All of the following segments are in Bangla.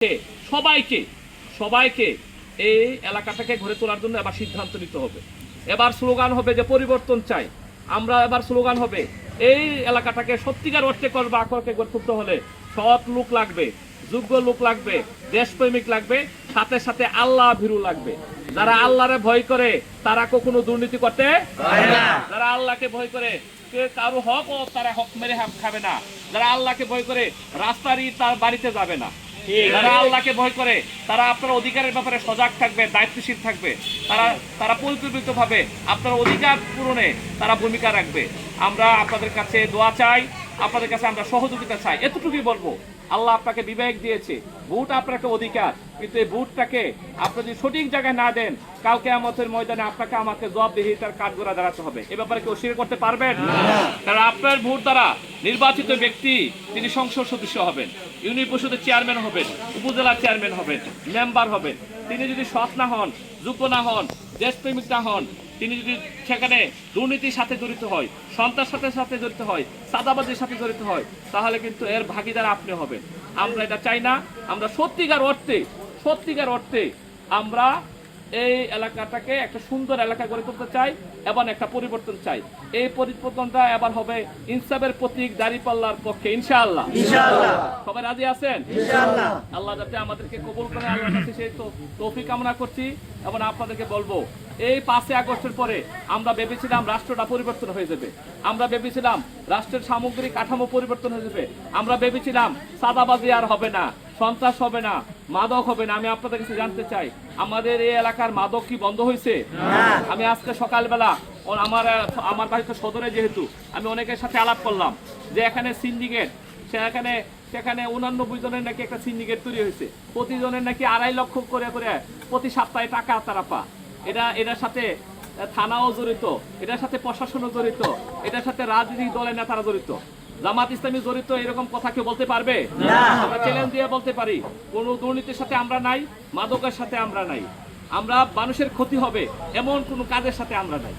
সবাইকে সবাইকে এই এলাকাটাকে গড়ে তোলার জন্য এবার সিদ্ধান্ত নিতে হবে। এবার স্লোগান হবে যে পরিবর্তন চাই। আমরা এবার স্লোগান হবে এই এলাকাটাকে সত্যিকার অর্থে করবে আকরকে গড়ে তুলতে হলে সৎ লোক লাগবে, যোগ্য লোক লাগবে, দেশপ্রেমিক লাগবে, সাথে সাথে আল্লাহ ভীরু লাগবে। যারা আল্লাহরে ভয় করে তারা কখনো দুর্নীতি করতে পারে না। যারা আল্লাহকে ভয় করে কারো হক ও তারা হক মেরে খাবে না। যারা আল্লাহকে ভয় করে রাস্তারই তার বাড়িতে যাবে না। যারা আল্লাহকে ভয় করে তারা আপনার অধিকারের ব্যাপারে সজাগ থাকবে, দায়িত্বশীল থাকবে। তারা পরিকল্পিতভাবে আপনার অধিকার পূরণে তারা ভূমিকা রাখবে। আমরা আপনাদের কাছে দোয়া চাই, আপনাদের কাছে আমরা সহযোগিতা চাই। এতটুকুই বলবো, আল্লাহ আপনাকে বিবেক দিয়েছে, ভোট আপনার একটা অধিকার, কিন্তু এই ভোটটাকে আপনি যদি সঠিক জায়গায় না দেন, কালকে আমাদের ময়দানে আপনাকে আমাকে জবাবদিহিতার কাঠগড়া দাঁড়াতে হবে। এ ব্যাপারে কেউ স্বীকার করতে পারবেন? কারণ আপনার ভোট দ্বারা নির্বাচিত ব্যক্তি তিনি সংসদ সদস্য হবেন, ইউনিয়ন পরিষদের চেয়ারম্যান হবেন, উপজেলার চেয়ারম্যান হবেন, মেম্বার হবেন। তিনি যদি সৎ না হন, যোগ্য না হন, দেশপ্রেমিক না হন, তিনি যদি সেখানে দুর্নীতির সাথে জড়িত হয়, সন্ত্রাসের সাথে জড়িত হয়, চাঁদাবাজির সাথে জড়িত হয়, তাহলে কিন্তু এর ভাগিদার আপনি হবেন। আমরা এটা চাই না। আমরা সত্যিকার অর্থে আমরা এই এলাকাটাকে একটা সুন্দর এলাকা গড়ে তুলতে চাই এবং একটা পরিবর্তন চাই। এই পরিবর্তনটা এবার হবে ইনসাফের প্রতীক দাঁড়িপাল্লার পক্ষে, ইনশাআল্লাহ। সবাই রাজি আছেন? আল্লাহ যাতে আমাদেরকে কবুল করে, আল্লাহর কাছে সেই তৌফিক কামনা করছি। এবং আপনাদেরকে বলবো, এই 5 আগস্টের পরে আমরা ভেবেছিলাম রাষ্ট্রটা পরিবর্তন হয়ে যাবে, আমরা ভেবেছিলাম রাষ্ট্রের সামগ্রিক কাঠামো পরিবর্তন হয়ে যাবে, আমরা ভেবেছিলাম চাঁদাবাজি আর হবে না, সন্ত্রাস হবে না, মাদক হবে না। আমি আপনাদের কাছে জানতে চাই, আমাদের এই এলাকার মাদক কি বন্ধ হয়েছে? আমি আজকে সকালবেলা আমার বাড়িতে সদরে, যেহেতু আমি অনেকের সাথে আলাপ করলাম যে এখানে সিন্ডিকেট, সেখানে 89 জনের নাকি একটা সিন্ডিকেট তৈরি হয়েছে। প্রতিজনের নাকি 2.5 লক্ষ করে প্রতি সপ্তাহে টাকা তারা পা। এটার সাথে থানাও জড়িত, এটার সাথে প্রশাসনও জড়িত, এটার সাথে রাজনৈতিক দলের নেতারা জড়িত, জামাত ইসলামী জড়িত। এরকম কথা কেউ বলতে পারবে? আমরা চ্যালেঞ্জ দিয়ে বলতে পারি, কোন দুর্নীতির সাথে আমরা নাই, মাদকের সাথে আমরা নাই, আমরা মানুষের ক্ষতি হবে এমন কোন কাজের সাথে আমরা নাই।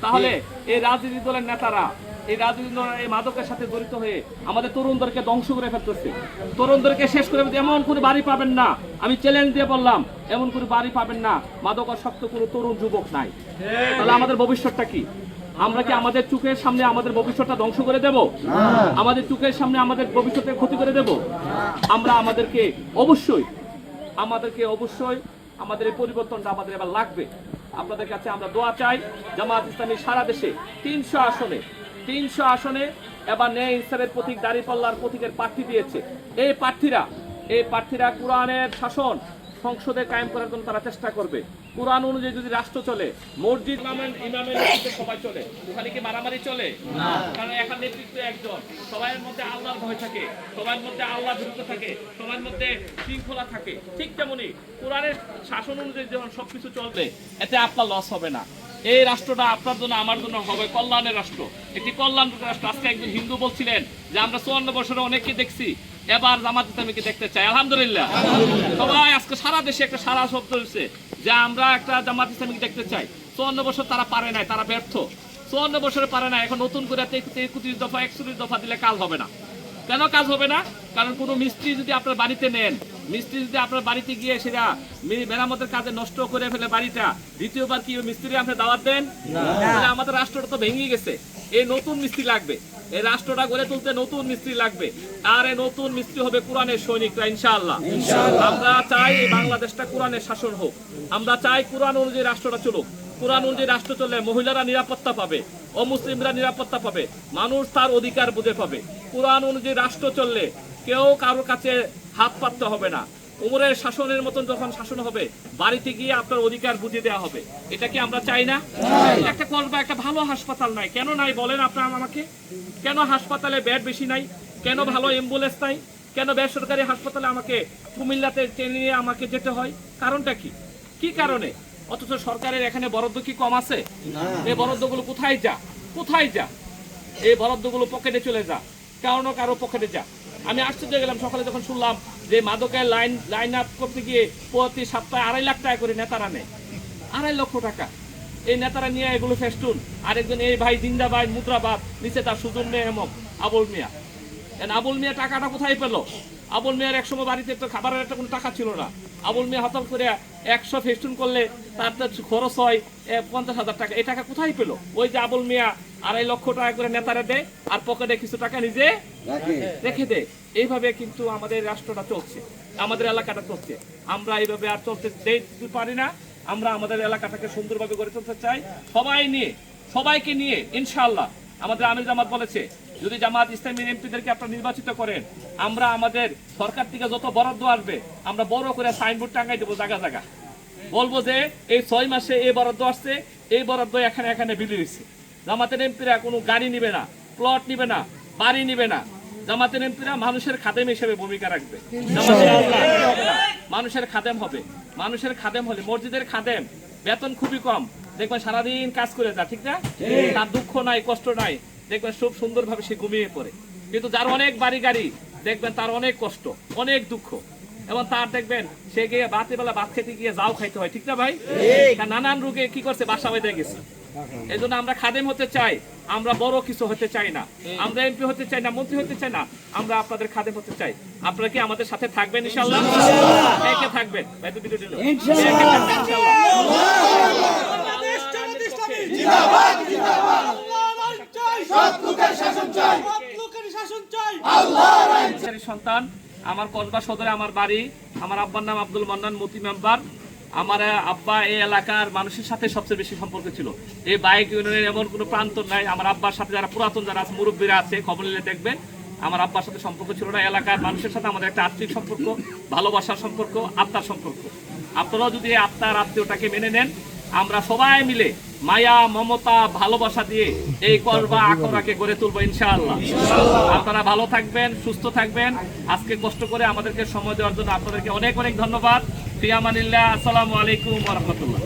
তাহলে এই রাজনৈতিক দলের নেতারা এই মাদকের সাথে জড়িত হয়ে আমাদের তরুণদেরকে ধ্বংস করে ফেলতেছে, তরুণদেরকে শেষ করে ফেলতে। এমন কোনো বাড়ি পাবেন না, আমি চ্যালেঞ্জ দিয়ে বললাম, এমন কোনো বাড়ি পাবেন না মাদকাসক্ত কোনো তরুণ যুবক নাই। তাহলে আমাদের ভবিষ্যৎটা কি? আমরা কি আমাদের চোখের সামনে আমাদের ভবিষ্যৎটা ধ্বংস করে দেব? আমাদের চোখের সামনে আমাদের ভবিষ্যতের ক্ষতি করে দেব? আমরা আমাদেরকে অবশ্যই আমাদের এই পরিবর্তনটা আমাদের এবার লাগবে। আপনাদের কাছে আমরা দোয়া চাই। জামাত ইসলামী সারা দেশে 300 আসনে এবার ন্যায় ইনসাফের প্রতীক দাঁড়িপাল্লার প্রতীকের প্রার্থী দিয়েছে। এই প্রার্থীরা কোরআনের শাসন সংসদে কায়েম করার জন্য তারা চেষ্টা করবে। কোরআন অনুযায়ী যদি রাষ্ট্র চলে, মসজিদ ইমামের নেতৃত্বে সবাই চলে, ওখানে কি মারামারি চলে? কারণ এখন নেতৃত্ব একজন, সবার মধ্যে আল্লাহর ভয় থাকে, সবার মধ্যে আল্লাহ বিরুদ্ধ থাকে, সবার মধ্যে শৃঙ্খলা থাকে। ঠিক তেমনি কোরআনের শাসন অনুযায়ী যখন সবকিছু চলবে, এতে আপনার লস হবে না। এই রাষ্ট্রটা আপনার জন্য আমার জন্য হবে কল্যাণের রাষ্ট্র, একটি কল্যাণের রাষ্ট্র। আজকে একজন হিন্দু বলছিলেন যে আমরা 54 বছরে অনেককে দেখছি, এবার জামাত ইসলামীকে দেখতে চাই। আলহামদুলিল্লাহ, সবাই আজকে সারা দেশে একটা সারা শব্দ হচ্ছে যে আমরা একটা জামাত ইসলামীকে দেখতে চাই। 54 বছর তারা পারে নাই, তারা ব্যর্থ। 54 বছরে পারে না, এখন নতুন করে 31 দফা 41 দফা দিলে কাজ হবে না। কেন কাজ হবে না? কারণ কোনো মিস্ত্রি যদি আপনার বাড়িতে নেন, মিস্ত্রি যদি আপনার বাড়িতে গিয়ে সেটা মেরামতের কাজে নষ্ট করে ফেলে বাড়িটা, দ্বিতীয়বার কি মিস্ত্রি আপনি দাওয়াত দেন? আমাদের রাষ্ট্রটা তো ভেঙে গেছে, এই নতুন মিস্ত্রি লাগবে। এই রাষ্ট্রটা গড়ে তুলতে নতুন মিস্ত্রি লাগবে, আর এই নতুন মিস্ত্রি হবে কোরআনের সৈনিকরা, ইনশাআল্লাহ। আমরা চাই এই বাংলাদেশটা কোরআনের শাসন হোক, আমরা চাই কোরআন অনুযায়ী রাষ্ট্রটা চলুক। কোরআন অনুযায়ী রাষ্ট্র চললে মহিলারা নিরাপত্তা পাবে, অমুসলিমরা নিরাপত্তা পাবে, মানুষ তার অধিকার বুঝে পাবে। কোরআন অনুযায়ী রাষ্ট্র চললে কেউ কারোর কাছে হাত পাততে হবে না। উমরের শাসনের মতন যখন শাসন হবে, বাড়িতে গিয়ে আপনার অধিকার বুঝিয়ে দেওয়া হবে। এটা কি আমরা চাই না? একটা ভালো হাসপাতাল নাই, কেন নাই বলেন আপনারা আমাকে? কেন হাসপাতালে বেড বেশি নাই? কেন ভালো অ্যাম্বুলেন্স নাই? কেন বেসরকারি হাসপাতালে আমাকে কুমিল্লাতে টেনে নিয়ে আমাকে যেতে হয়? কারণটা কি কারণে? অথচ সরকারের এখানে বরাদ্দ কি কম আছে? এই বরাদ্দগুলো কোথায় যা? এই বরাদ্দগুলো পকেটে চলে যা, কারো পকেটে যা। আমি আশ্চর্য গেলাম সকালে যখন শুনলাম যে মাদকের লাইন আপ করতে গিয়ে প্রতি সপ্তাহে 2.5 লাখ টাকা করে নেতারা নেয়। 2.5 লক্ষ টাকা এই নেতারা নিয়ে এগুলো ফেস্টুন। আরেকজন এই ভাই জিন্দাবাদ মুদ্রাবাদ নিচে তার সুজন মেয়ে হেমক আবুল মিয়া টাকাটা কোথায় পেল? আবুল মিয়ার একসময় বাড়িতে তো খাবারের একটা কোনো টাকা ছিল না। আবুল মিয়া হঠাৎ করে 100 ফেস্টুন করলে তার তো খরচ হয় 50,000 টাকা। এই টাকা কোথায় পেলো? ওই যে আবুল মিয়া 2.5 লক্ষ টাকা করে নেতারা দেয় আর পকেটে কিছু টাকা নিজে রেখে দেয়। এইভাবে কিন্তু আমাদের রাষ্ট্রটা চলছে, আমাদের এলাকাটা চলছে। আমরা এইভাবে আর চলতে দিতে পারি না। আমরা আমাদের এলাকাটাকে সুন্দরভাবে গড়ে তুলতে চাই, সবাইকে নিয়ে ইনশাআল্লাহ। আমাদের আমির জামাত বলেছে, যদি জামাত ইসলামী এমপিদেরকে আপনারা নির্বাচিত করেন, আমরা আমাদের সরকার থেকে যত বরাদ্দ আসবে আমরা বড় করে সাইনবোর্ড টাঙাই দেবো জায়গা জায়গা, বলবো যে এই 6 মাসে এই বরাদ্দ আসছে, এই বরাদ্দ এখানে বিলি হয়েছে। জামাতের এমপিরা কোনো গাড়ি নিবে না, প্লট নিবে না, বাড়ি নিবে না। জামাতের এমপিরা মানুষের খাদেম হিসেবে ভূমিকা রাখবে, মানুষের খাদেম হবে। মানুষের খাদেম হলে, মসজিদের খাদেম বেতন খুবই কম, দেখবেন সারাদিন কাজ করে যায়, ঠিক না? তার দুঃখ নাই, কষ্ট নাই, দেখবেন খুব সুন্দরভাবে সে ঘুমিয়ে পড়ে। কিন্তু যার অনেক বাড়ি গাড়ি, দেখবেন তার অনেক কষ্ট, অনেক দুঃখ, এবং তার দেখবেন সে গিয়ে রাতের বেলা ভাত খেতে গিয়ে যাও খাইতে হয়, ঠিক না ভাই? নানান রোগে কি করছে, বাসা বেঁধে গেছে। এই জন্য আমরা খাদেম হতে চাই, আমরা বড় কিছু হতে চাই না, আমরা এমপি হতে চাই না, মন্ত্রী হতে চাই না, আমরা আপনাদের খাদেম হতে চাই। আপনারা কি আমাদের সাথে থাকবেন ইনশাআল্লাহ? কে থাকবেন? ভাই তো ভিডিও দিল, সন্তান। আমার কসবা সদরে আমার বাড়ি, আমার আব্বার নাম আব্দুল মান্নান, মতি মেম্বার। আমার আব্বা এই এলাকার মানুষের সাথে সবচেয়ে বেশি সম্পর্ক ছিল। এই বাইক ইউনিয়নের এমন কোনো প্রান্ত নাই, আমার আব্বার সাথে যারা পুরাতন যারা আছে, মুরব্বীরা আছে, খবর নিলে দেখবেন আমার আব্বার সাথে সম্পর্ক ছিল না। এলাকার মানুষের সাথে আমাদের একটা আত্মিক সম্পর্ক, ভালোবাসার সম্পর্ক, আত্মার সম্পর্ক। আপনারাও যদি আত্মার আত্মীয়টাকে মেনে নেন, আমরা সবাই মিলে মায়া, মমতা, ভালোবাসা দিয়ে এই করবা আকরাকে গড়ে তুলবো ইনশাআল্লাহ। আপনারা ভালো থাকবেন, সুস্থ থাকবেন। আজকে কষ্ট করে আমাদেরকে সময় দেওয়ার জন্য আপনাদেরকে অনেক অনেক ধন্যবাদ। ফি আমানিল্লাহ। আসসালামু আলাইকুম ওয়া রাহমাতুল্লাহ।